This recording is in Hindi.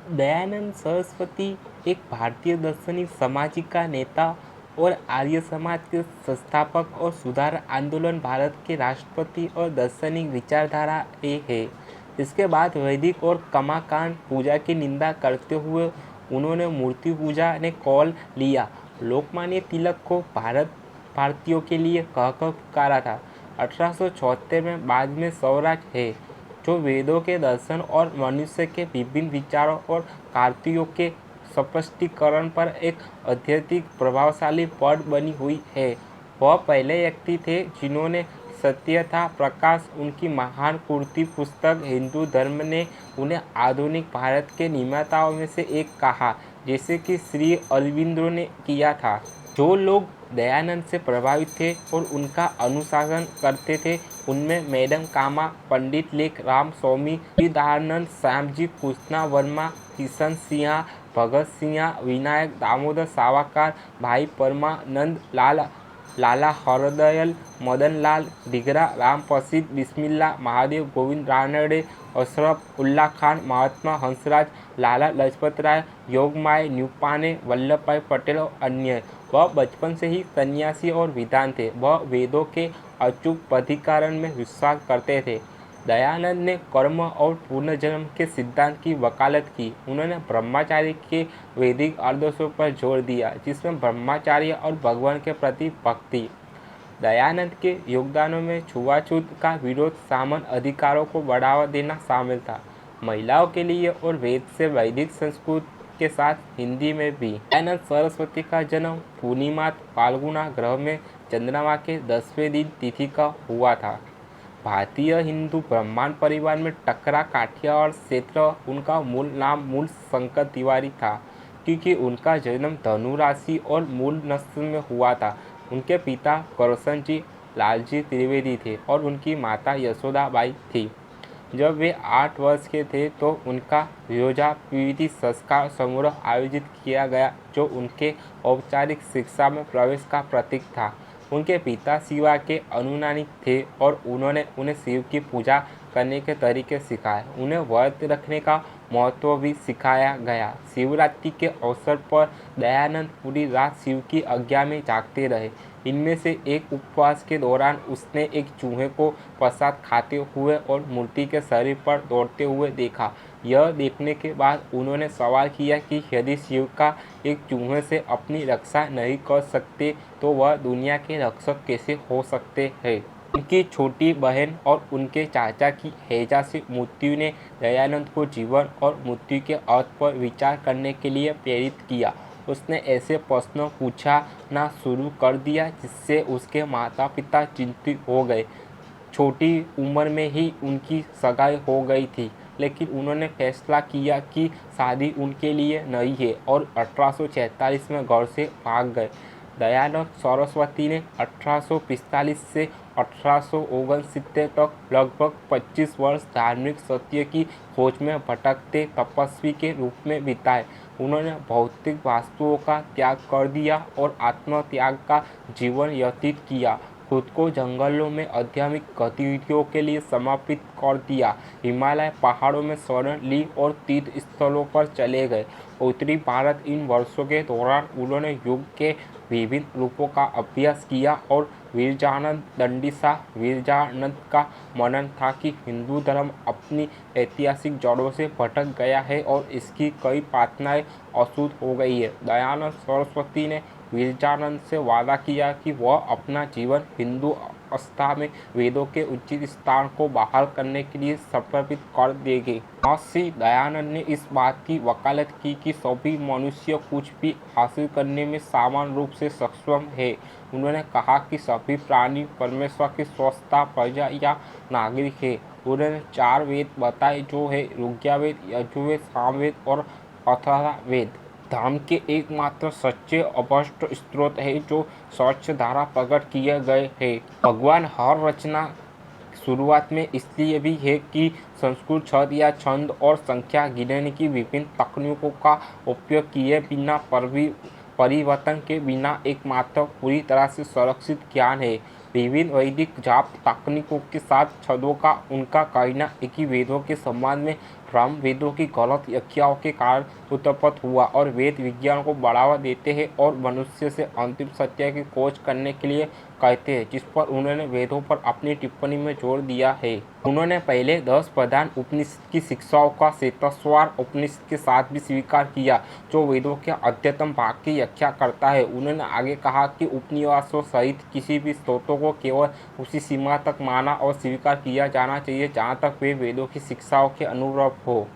दयानंद सरस्वती एक भारतीय दार्शनिक, सामाजिक का नेता और आर्य समाज के संस्थापक और सुधार आंदोलन भारत के राष्ट्रपति और दार्शनिक विचारधारा ए है। इसके बाद वैदिक और कर्मकांड पूजा की निंदा करते हुए उन्होंने मूर्ति पूजा ने कौल लिया। लोकमान्य तिलक को भारतीयों के लिए कहकर पुकारा था। 1874 में बाद में स्वराज है, जो वेदों के दर्शन और मनुष्य के विभिन्न विचारों और कार्यों के स्पष्टीकरण पर एक अत्यधिक प्रभावशाली पद बनी हुई है। वह पहले व्यक्ति थे जिन्होंने सत्य था प्रकाश, उनकी महान पूर्ति पुस्तक हिंदू धर्म ने उन्हें आधुनिक भारत के निर्माताओं में से एक कहा, जैसे कि श्री अरविंदो ने किया था। जो लोग दयानंद से प्रभावित थे और उनका अनुशासन करते थे, उनमें मैडम कामा, पंडित लेख राम स्वामी, दयानंद, श्यामजी कृष्णा वर्मा, किशन सिंह, भगत सिंह, विनायक दामोदर सावरकर, भाई परमानंद लाल, लाला हरदयाल, मदन लाल ढींगरा, राम प्रसिद्ध बिस्मिल्ला, महादेव गोविंद रानडे, अशरफ उल्ला खान, महात्मा हंसराज, लाला लाजपत राय, योगमाया न्यूपाने, वल्लभ भाई पटेल और अन्य। वह बचपन से ही सन्यासी और विद्वान थे। वह वेदों के अचूक पथिकारण में विश्वास करते थे। दयानंद ने कर्म और पुनर्जन्म के सिद्धांत की वकालत की। उन्होंने ब्रह्मचार्य के वैदिक आदर्शों पर जोर दिया, जिसमें ब्रह्मचार्य और भगवान के प्रति भक्ति। दयानंद के योगदानों में छुआछूत का विरोध, समान अधिकारों को बढ़ावा देना शामिल था, महिलाओं के लिए और वेद से वैदिक संस्कृत के साथ हिंदी में भी। दयानंद सरस्वती का जन्म पूर्णिमात फाल्गुना ग्रह में चंद्रमा के 10वें दिन तिथि का हुआ था। भारतीय हिंदू ब्राह्मण परिवार में टकरा काठियावाड़ क्षेत्र। उनका मूल नाम मूल शंकर तिवारी था, क्योंकि उनका जन्म धनु राशि और मूल नस्ल में हुआ था। उनके पिता करसन जी लालजी त्रिवेदी थे और उनकी माता यशोदाबाई थी। जब वे 8 वर्ष के थे तो उनका विवाह संस्कार समारोह आयोजित किया गया, जो उनके औपचारिक शिक्षा में प्रवेश का प्रतीक था। उनके पिता शिवा के अनुयायी थे और उन्होंने उन्हें शिव की पूजा करने के तरीके सिखाए। उन्हें व्रत रखने का महत्व भी सिखाया गया। शिवरात्रि के अवसर पर दयानंद पूरी रात शिव की आज्ञा में जागते रहे। इनमें से एक उपवास के दौरान उसने एक चूहे को प्रसाद खाते हुए और मूर्ति के शरीर पर दौड़ते हुए देखा। यह देखने के बाद उन्होंने सवाल किया कि यदि शिव का एक चूहे से अपनी रक्षा नहीं कर सकते तो वह दुनिया के रक्षक कैसे हो सकते हैं। उनकी छोटी बहन और उनके चाचा की हैजा से मृत्यु ने दयानंद को जीवन और मृत्यु के अर्थ पर विचार करने के लिए प्रेरित किया। उसने ऐसे प्रश्न पूछना शुरू कर दिया जिससे उसके माता पिता चिंतित हो गए। छोटी उम्र में ही उनकी सगाई हो गई थी, लेकिन उन्होंने फैसला किया कि शादी उनके लिए नहीं है और 1846 में घर से भाग गए। दयानंद सरस्वती ने 1845 से 1869 तक लगभग 25 वर्ष धार्मिक सत्य की खोज में भटकते तपस्वी के रूप में बिताए। उन्होंने भौतिक वस्तुओं का त्याग कर दिया और आत्म त्याग का जीवन व्यतीत किया। खुद को जंगलों में आध्यात्मिक गतिविधियों के लिए समर्पित कर दिया। हिमालय पहाड़ों में शरण ली और तीर्थ स्थलों पर चले गए। उत्तरी भारत। इन वर्षों के दौरान उन्होंने युग के विभिन्न रूपों का अभ्यास किया और विरजानंद दंडीसा विरजानंद का मनन था कि हिंदू धर्म अपनी ऐतिहासिक जड़ों से भटक गया है और इसकी कई प्रार्थनाएं अशुद्ध हो गई है। दयानंद सरस्वती ने विरजानंद से वादा किया कि वह अपना जीवन हिंदू आस्था में वेदों के उचित स्थान को बहाल करने के लिए समर्पित कर देंगे। महर्षि दयानंद ने इस बात की वकालत की कि सभी मनुष्य कुछ भी हासिल करने में समान रूप से सक्षम है। उन्होंने कहा कि सभी प्राणी परमेश्वर की स्वस्थता प्रजा या नागरिक है। उन्होंने 4 वेद बताए, जो है ऋग्वेद, यजुर्वेद, सामवेद और अथर्ववेद। धर्म के एकमात्र सच्चे अभ्यस्त स्रोत है जो स्वच्छ धारा प्रकट किए गए हैं। भगवान हर रचना शुरुआत में इसलिए भी है कि संस्कृत छंद या छंद और संख्या गिनने की विभिन्न तकनीकों का उपयोग किए बिना परिवर्तन के बिना एकमात्र पूरी तरह से सुरक्षित ज्ञान है। विभिन्न वैदिक जाप तकनीकों के साथ छंदों का उनका कहना एक ही वेदों के संबंध में भ्रम वेदों की गलत व्याख्याओं के कारण उत्पन्न हुआ और वेद विज्ञान को बढ़ावा देते हैं और मनुष्य से अंतिम सत्य की खोज करने के लिए कहते हैं, जिस पर उन्होंने वेदों पर अपनी टिप्पणी में जोर दिया है। उन्होंने पहले 10 प्रधान उपनिषद की शिक्षाओं का श्वेतस्वर उपनिषद के साथ भी स्वीकार किया, जो वेदों के अध्यतम भाग की व्याख्या करता है। उन्होंने आगे कहा कि उपनिषदों सहित किसी भी स्रोतों को केवल उसी सीमा तक माना और स्वीकार किया जाना चाहिए जहाँ तक वे वेदों की शिक्षाओं के अनुरूप हो।